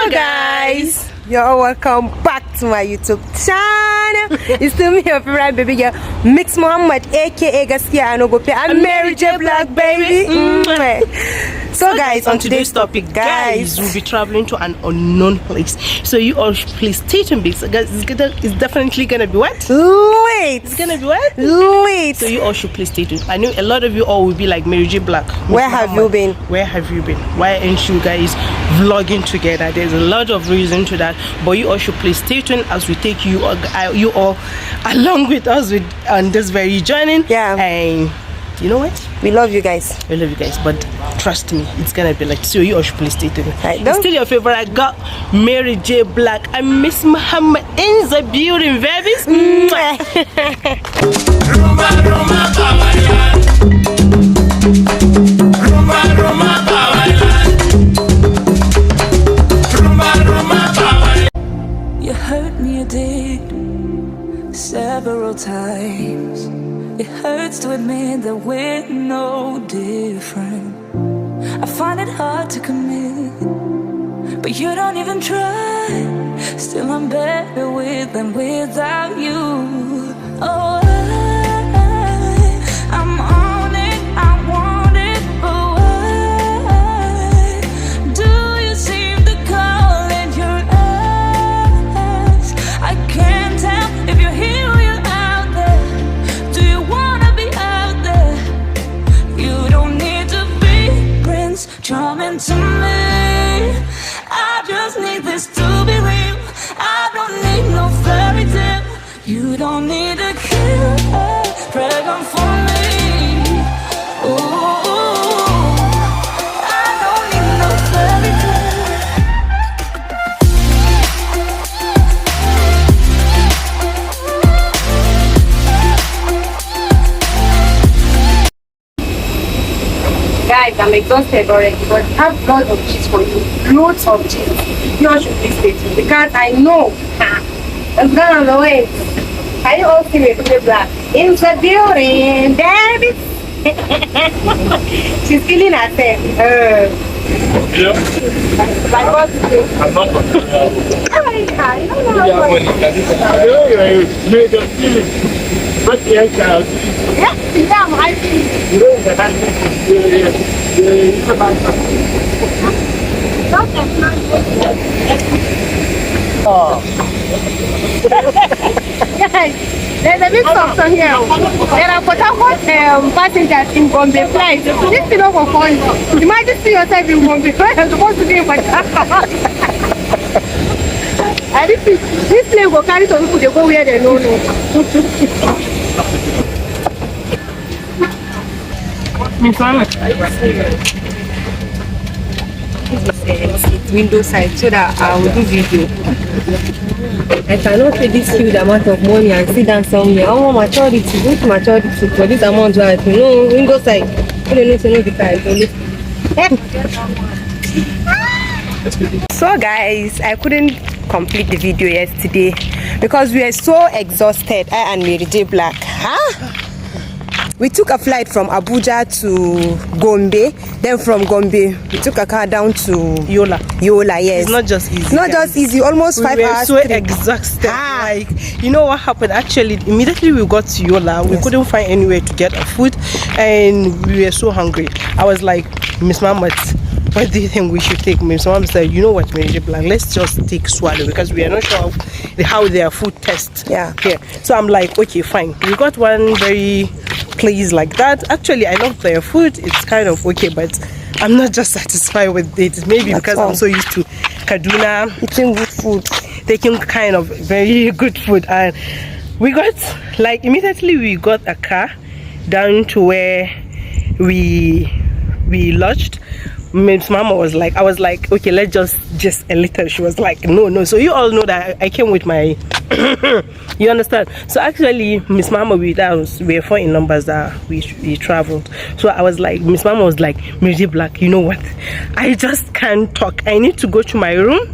Hello guys, you're welcome back to my YouTube channel. It's still me, your favorite baby girl, Mix Muhammad, aka Gaskia Anogope, and Mary J Black, baby. So guys, on today's topic, guys, we'll be traveling to an unknown place. So you all please stay tuned because it's definitely gonna be what? Late. It's gonna be what? Late. So you all should please stay tuned. I know a lot of you all will be like, Mary J Black, where have you been? Where have you been? Why aren't you guys vlogging together? There's a lot of reason to that, but you all should please stay tuned as we take you all along with us on this very journey. Yeah. And you know what? We love you guys. We love you guys, but trust me, it's gonna be like, so you all should please stay tuned. Right, it's still your favorite. I got Mary J Black and Miss Muhammad in the building, babies. You hurt me, you did, several times. It hurts to admit that we're no different. I find it hard to commit, but you don't even try. Still I'm better with than without you. Oh, I'm on it, I want it, but why do you seem to call it your eyes? I can't tell if you're here or you're out there. Do you wanna be out there? You don't need to be Prince Charming to me. I just need this to be real. I don't need no fairy tale. You don't need to kill a dragon for me. Ooh, I don't need no fairy tale. Guys, I'm exhausted already, but I have lots of cheese for you. Loads of cheese. You all should please stay tuned because I know it's gonna be wait. Can you all see me to the black? In the building, baby. She's feeling herself. Yeah. Like what to do? I'm not going to I don't know. Yeah, I'm happy. Guys, there's a big stop here. There are Port Harcourt passengers in Bombay flights. This is not for fun. Imagine see yourself in Bombay. You're supposed to be in Port Harcourt. And this plane will carry some people, they go where they don't know. It's window side so that I will do video. I cannot pay this huge amount of money and sit down somewhere. I want maturity, which maturity for this amount right? No window side. I don't need to know the car. So guys, I couldn't complete the video yesterday because we were so exhausted. I and Mary J Black. We took a flight from Abuja to Gombe. Then from Gombe, we took a car down to Yola. Yola, yes. It's not just easy. It's not just easy. Almost 5 hours. We were so exhausted. Like, you know what happened? Actually, immediately we got to Yola, we couldn't find anywhere to get our food, and we were so hungry. I was like, Miss Muhammad, what do you think we should take? Miss Muhammad said, you know what, Mary J Black, let's just take Swallow because we are not sure of how their food tests here. So I'm like, okay, fine. We got one very place like that. Actually, I love their food. It's kind of okay, but I'm not just satisfied with it. Maybe that's because I'm so used to Kaduna eating good food, taking kind of very good food. And we got, like, immediately we got a car down to where we lodged. Miss Mama was like, I was like, okay, let's just a little. She was like, no. So you all know that I came with my you understand? So actually, Miss Mama, we were 4 in numbers that we traveled. So I was like, Miss Mama was like, Mary J Black, you know what? I just can't talk. I need to go to my room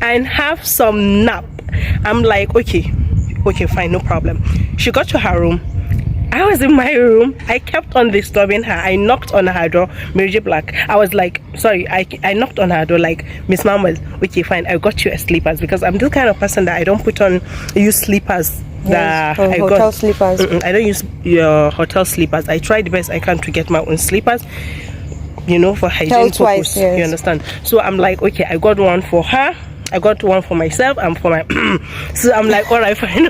and have some nap. I'm like, okay, fine, no problem. She got to her room. I was in my room. I kept on disturbing her. I knocked on her door, Mary J. Black. I was like, sorry, I knocked on her door like, Miss Mama, okay, fine, I got you a slippers because I'm the kind of person that I don't use slippers. Hotel slippers. I don't use your hotel slippers. I try the best I can to get my own slippers, for hygiene purpose. Yes. You understand? So I'm like, okay, I got one for her. I got one for myself and for my so I'm like, all right, fine.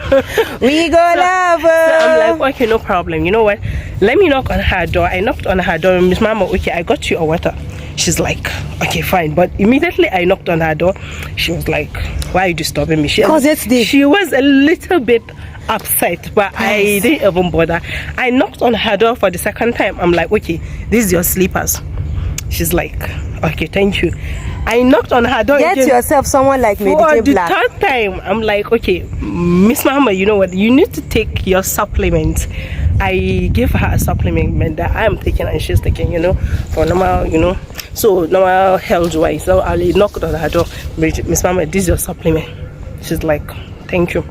We go love her. So I'm like, okay, no problem. You know what? Let me knock on her door. I knocked on her door. Miss Mama, okay, I got you a water. She's like, okay, fine. But immediately I knocked on her door. She was like, why are you disturbing me? She was a little bit upset, but I didn't even bother. I knocked on her door for the second time. I'm like, okay, this is your slippers. She's like, okay, thank you. I knocked on her door. Get yourself someone like Mary J. Black. For the third time, I'm like, okay, Miss Mama, you know what? You need to take your supplement. I gave her a supplement that I am taking and she's taking, for normal, so normal health-wise. So I knocked on her door. Miss Mama, this is your supplement. She's like, thank you.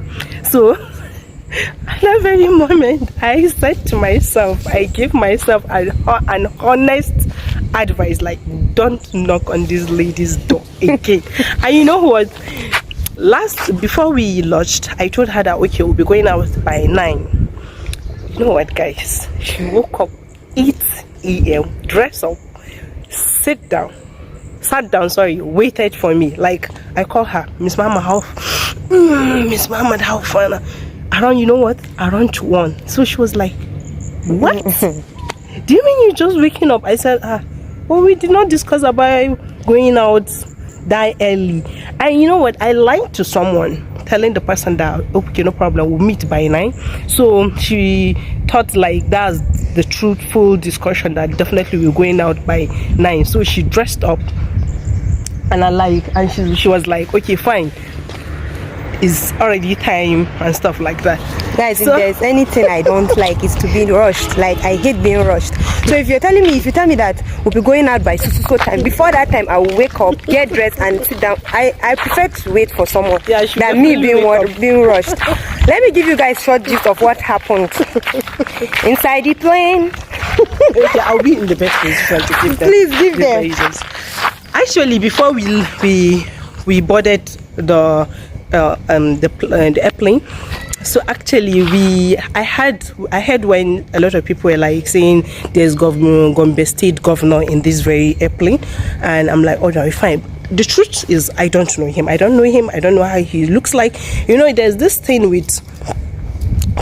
So at that very moment, I said to myself, I gave myself an honest advice, like, don't knock on this lady's door again. And you know what? Before we lodged, I told her that, okay, we'll be going out by 9. You know what, guys? She woke up 8 a.m., dressed up, sat down, waited for me. Like, I called her, Miss Mama, how fun? Around 1. So she was like, what? Do you mean you just waking up? I said, well, we did not discuss about going out that early. And you know what? I lied to someone, telling the person that, okay, no problem, we'll meet by 9. So she thought like that's the truthful discussion, that definitely we're going out by 9. So she dressed up and she was like, okay, fine, it's already time and stuff like that. Guys, if there's anything I don't like, it's to be rushed. Like, I hate being rushed. So if you tell me that we'll be going out by so time, before that time I will wake up, get dressed and sit down. I prefer to wait for someone than me being rushed. Let me give you guys short gist of what happened inside the plane. Okay, I'll be in the best position to give them. Please give them. Reasons. Actually, before we boarded the airplane, so actually I heard when a lot of people were like saying there's Gombe State governor in this very airplane, and I'm like, oh no, fine. The truth is, I don't know him. I don't know how he looks like. There's this thing with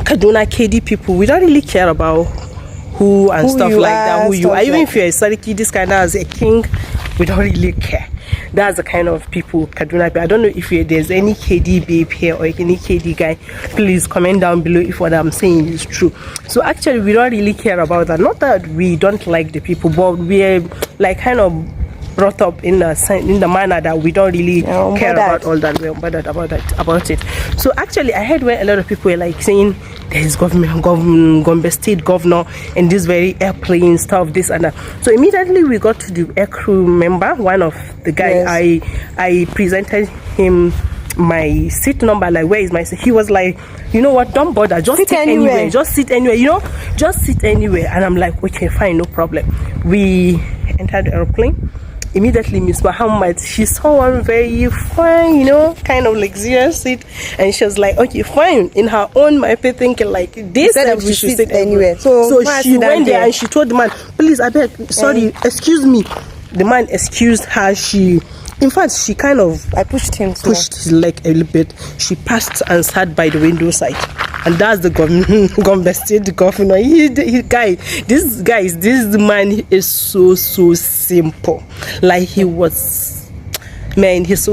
Kaduna KD people. We don't really care about who and stuff like that. Who you are, even if you're a Sariki, this kind of as a king, we don't really care. That's the kind of people Kaduna. I don't know if there's any KD babe here or any KD guy. Please comment down below if what I'm saying is true. So actually, we don't really care about that. Not that we don't like the people, but we're like kind of brought up in the manner that we don't really care about all that. We're bothered about it. So actually, I heard where a lot of people were like saying there's Gombe State governor in this very airplane stuff, this and that. So immediately we got to the aircrew member, one of the guys. Yes. I presented him my seat number, like, where is my seat? He was like, you know what, don't bother, just sit anywhere. Just sit anywhere, just sit anywhere. And I'm like, okay, fine, no problem. We entered the airplane. Immediately, Miss Muhammad, she saw one very fine, kind of luxurious seat, and she was like, okay, fine. In her own mind, thinking like, this said we should sit anywhere. So she went there and she told the man, please, I beg, sorry, excuse me. The man excused her. In fact, she kind of, I pushed his leg a little bit. She passed and sat by the window side. And that's the Gombe State governor. This man is so simple. Like, he was, man, he's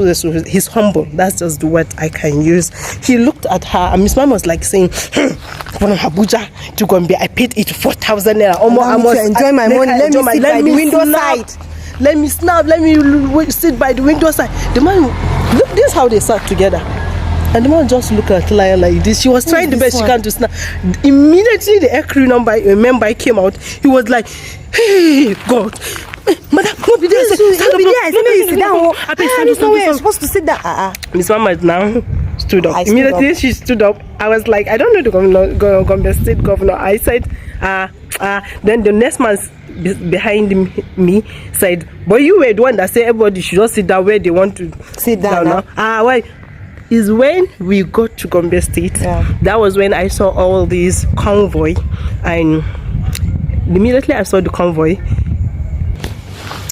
humble. That's just the word I can use. He looked at her, and Miss Mama was like saying, from Abuja to Gombe, I paid it 4,000 naira. I must enjoy my money. Let me sit by the window side. Let me snap. Let me sit by the window side. The man, look, this is how they sat together. And the man just looked at Lion like this. She was trying the best she can to snap. Immediately, the aircrew member came out. He was like, hey, God. Madam, don't be there. Sit down. You're supposed to sit down. Miss Mama is now stood up. I stood Immediately up. she stood up. I was like, I don't know the governor, Gombe State governor. I said, then the next man behind me said, but you were the one that said everybody should just sit down where they want to Sit down now. Why? Is when we got to Gombe State. Yeah. That was when I saw all these convoy, and immediately I saw the convoy.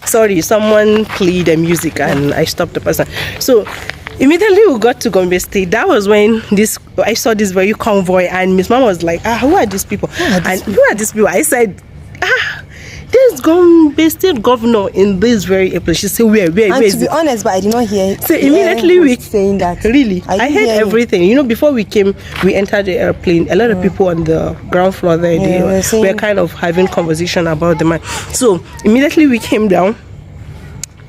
Sorry, someone played the music and I stopped the person. So immediately we got to Gombe State. That was when I saw this very convoy, and Miss Mama was like, who are these people? Who are these people? I said, there's Gombe State governor in this very place. She said, where And is to be it? honest, but I did not hear. So immediately we saying that. Really, I didn't heard hear him. everything. You know, before we came, we entered the airplane. A lot of people on the ground floor there, Yeah, they we're saying- were kind of having conversation about the man. So immediately we came down.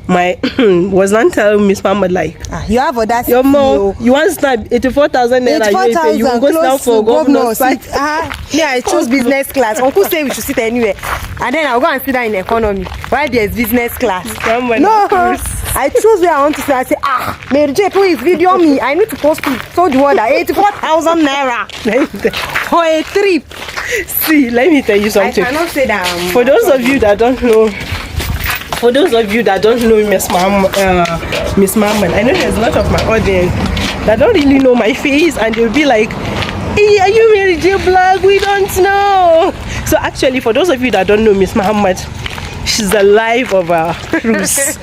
My was not telling Miss Mama like, You have audacity. your mom, you want to snap 84,000 naira. 84,000 You will go down close for to governor governor. seat. Yeah, I choose business class. Uncle say we should sit anywhere, and then I'll go and sit down in economy. Why there's business class? Someone No, choose. I choose where I want to sit. I say, Mary J, please video me. I need to post it. So the order 84,000 naira for a trip. See, let me tell you I something. cannot say that. For those of you that don't know, Miss Mamman, I know there's a lot of my audience that don't really know my face, and they'll be like, hey, are you Mary J Blog? We don't know. So actually, for those of you that don't know Miss Muhammad, she's the life of a cruise.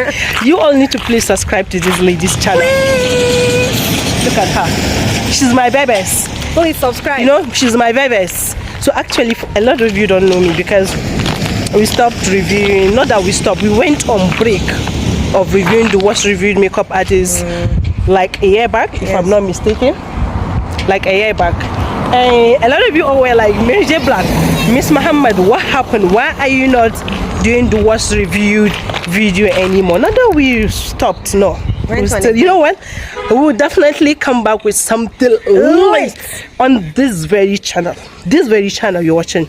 You all need to please subscribe to this lady's channel. Look at her. She's my babies. Please subscribe. You know, she's my babies. So actually, a lot of you don't know me because we stopped reviewing. Not that we stopped, we went on break of reviewing the worst reviewed makeup artists like a year back, if I'm not mistaken. Like a year back. And a lot of you all were like, Mary J Black, Miss Muhammad, what happened? Why are you not doing the worst reviewed video anymore? Not that we stopped, no. We still, you know what? We will definitely come back with something light on this very channel. This very channel you're watching.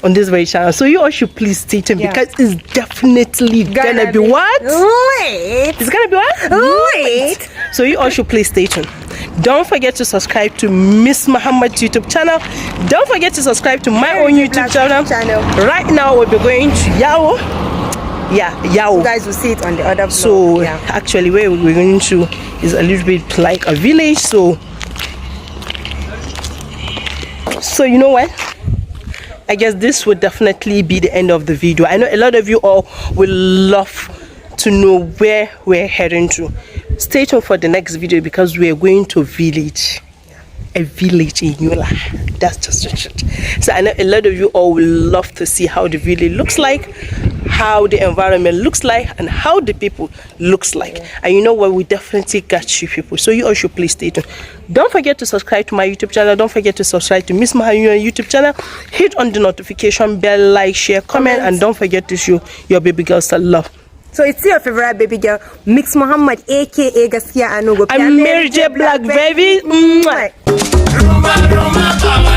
On this very channel. So you all should please stay tuned because it's definitely gonna be what? Wait. It's gonna be what? Wait. So you all should please stay tuned. Don't forget to subscribe to Miss Muhammad's YouTube channel. Don't forget to subscribe to my own YouTube channel. Right now we'll be going to Yao. Yeah, Yao. You guys will see it on the other vlog. So actually where we're going to is a little bit like a village. So you know what? I guess this would definitely be the end of the video. I know a lot of you all will love to know where we're heading to. Stay tuned for the next video because we're going to village. A village in Yola. That's just the truth. So I know a lot of you all will love to see how the village looks like, how the environment looks like, and how the people looks like. And you know what, we definitely got you people. So you all should please stay tuned. Don't forget to subscribe to my YouTube channel. Don't forget to subscribe to Miss Mahayuna YouTube channel. Hit on the notification bell, like, share, comment, and don't forget to show your baby girls some love. So it's your favorite baby girl, Mix Muhammad, aka Gaskiya Anogo. I'm Mary J Black, baby. Rumba, rumba,